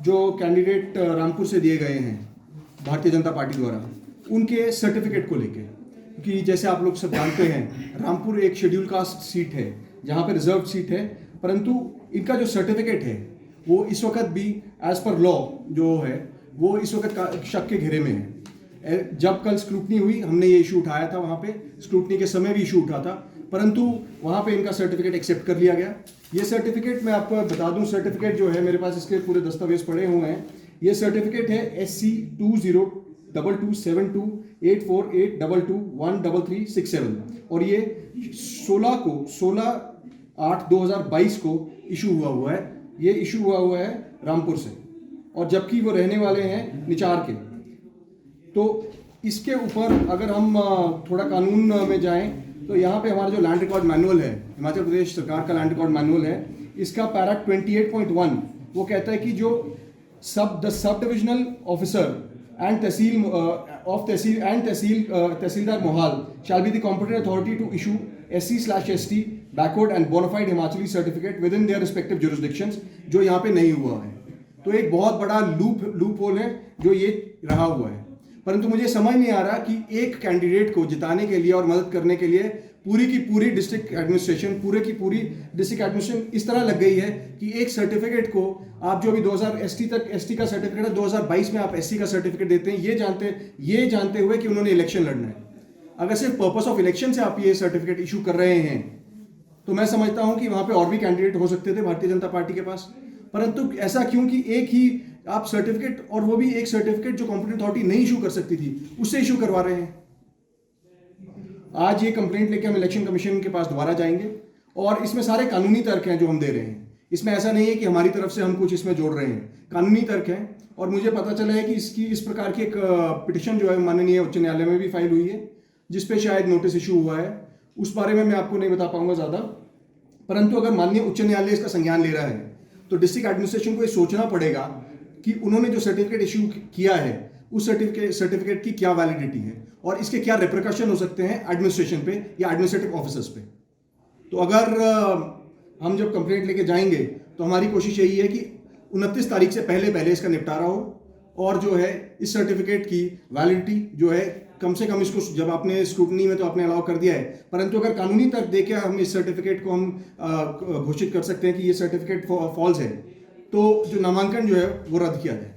जो कैंडिडेट रामपुर से दिए गए हैं भारतीय जनता पार्टी द्वारा, उनके सर्टिफिकेट को लेके, कि जैसे आप लोग सब जानते हैं रामपुर एक शेड्यूल कास्ट सीट है जहाँ पे रिजर्व सीट है, परंतु इनका जो सर्टिफिकेट है वो इस वक्त भी एज पर लॉ जो है वो इस वक्त शक के घेरे में है। जब कल स्क्रूटनी हुई हमने ये इशू उठाया था, वहाँ पे स्क्रूटनी के समय भी इशू उठा था, परंतु वहाँ पे इनका सर्टिफिकेट एक्सेप्ट कर लिया गया। ये सर्टिफिकेट मैं आपको बता दूं, सर्टिफिकेट जो है मेरे पास इसके पूरे दस्तावेज पड़े हुए हैं। ये सर्टिफिकेट है SC 20227848221337 और ये 16/8/2022 को इशू हुआ है। ये इशू हुआ है रामपुर से, और जबकि वो रहने वाले हैं निचार के। तो इसके ऊपर अगर हम थोड़ा कानून में जाएं तो यहाँ पे हमारा जो लैंड रिकॉर्ड मैनुअल है, हिमाचल प्रदेश सरकार का लैंड रिकॉर्ड मैनुअल है, इसका पैरा 28.1 वो कहता है कि जो sub divisional officer and Tehsildar Mohal shall be the competent authority to issue SC/ST backward and bonafide Himachali certificate within their respective jurisdictions, जो यहाँ पे नहीं हुआ है। तो एक बहुत बड़ा लूप होल है जो ये रहा हुआ है। परंतु मुझे समझ नहीं आ रहा कि एक कैंडिडेट को जिताने के लिए और मदद करने के लिए पूरी की पूरी डिस्ट्रिक्ट एडमिनिस्ट्रेशन इस तरह लग गई है कि एक सर्टिफिकेट को आप जो अभी 2000 ST का सर्टिफिकेट है, 2022 में आप SC का सर्टिफिकेट देते हैं, ये जानते हुए कि उन्होंने इलेक्शन लड़ना है। अगर सिर्फ पर्पस ऑफ इलेक्शन से आप ये सर्टिफिकेट इशू कर रहे हैं तो मैं समझता हूं कि वहां पे और भी कैंडिडेट हो सकते थे भारतीय जनता पार्टी के पास, परंतु ऐसा क्यों कि एक ही आप सर्टिफिकेट, और वो भी एक सर्टिफिकेट जो कॉम्पिटेंट अथॉरिटी नहीं इशू कर सकती थी, उससे इशू करवा रहे हैं। आज ये कंप्लेंट लेके हम इलेक्शन कमीशन के पास दोबारा जाएंगे और इसमें सारे कानूनी तर्क हैं जो हम दे रहे हैं। इसमें ऐसा नहीं है कि हमारी तरफ से हम कुछ इसमें जोड़ रहे हैं, कानूनी तर्क हैं। और मुझे पता चला है कि इस प्रकार की एक पिटिशन जो है माननीय उच्च न्यायालय में भी फाइल हुई है, जिसपे शायद नोटिस इशू हुआ है। उस बारे में मैं आपको नहीं बता पाऊंगा ज़्यादा, परंतु अगर माननीय उच्च न्यायालय इसका संज्ञान ले रहा है तो डिस्ट्रिक्ट एडमिनिस्ट्रेशन को ये सोचना पड़ेगा कि उन्होंने जो सर्टिफिकेट इशू किया है उस सर्टिफिकेट की क्या वैलिडिटी है और इसके क्या रिप्रिकॉशन हो सकते हैं एडमिनिस्ट्रेशन पे या एडमिनिस्ट्रेटिव ऑफिसर्स पे। तो अगर हम जब कंप्लेंट लेके जाएंगे तो हमारी कोशिश यही है कि 29 तारीख से पहले इसका निपटारा हो, और जो है इस सर्टिफिकेट की वैलिडिटी जो है कम से कम, इसको जब आपने स्क्रूटनी में तो आपने अलाउ कर दिया है, परंतु अगर कानूनी तर्क देके हम इस सर्टिफिकेट को हम घोषित कर सकते हैं कि ये सर्टिफिकेट फॉल्स है, तो जो नामांकन जो है वो रद्द किया जाए।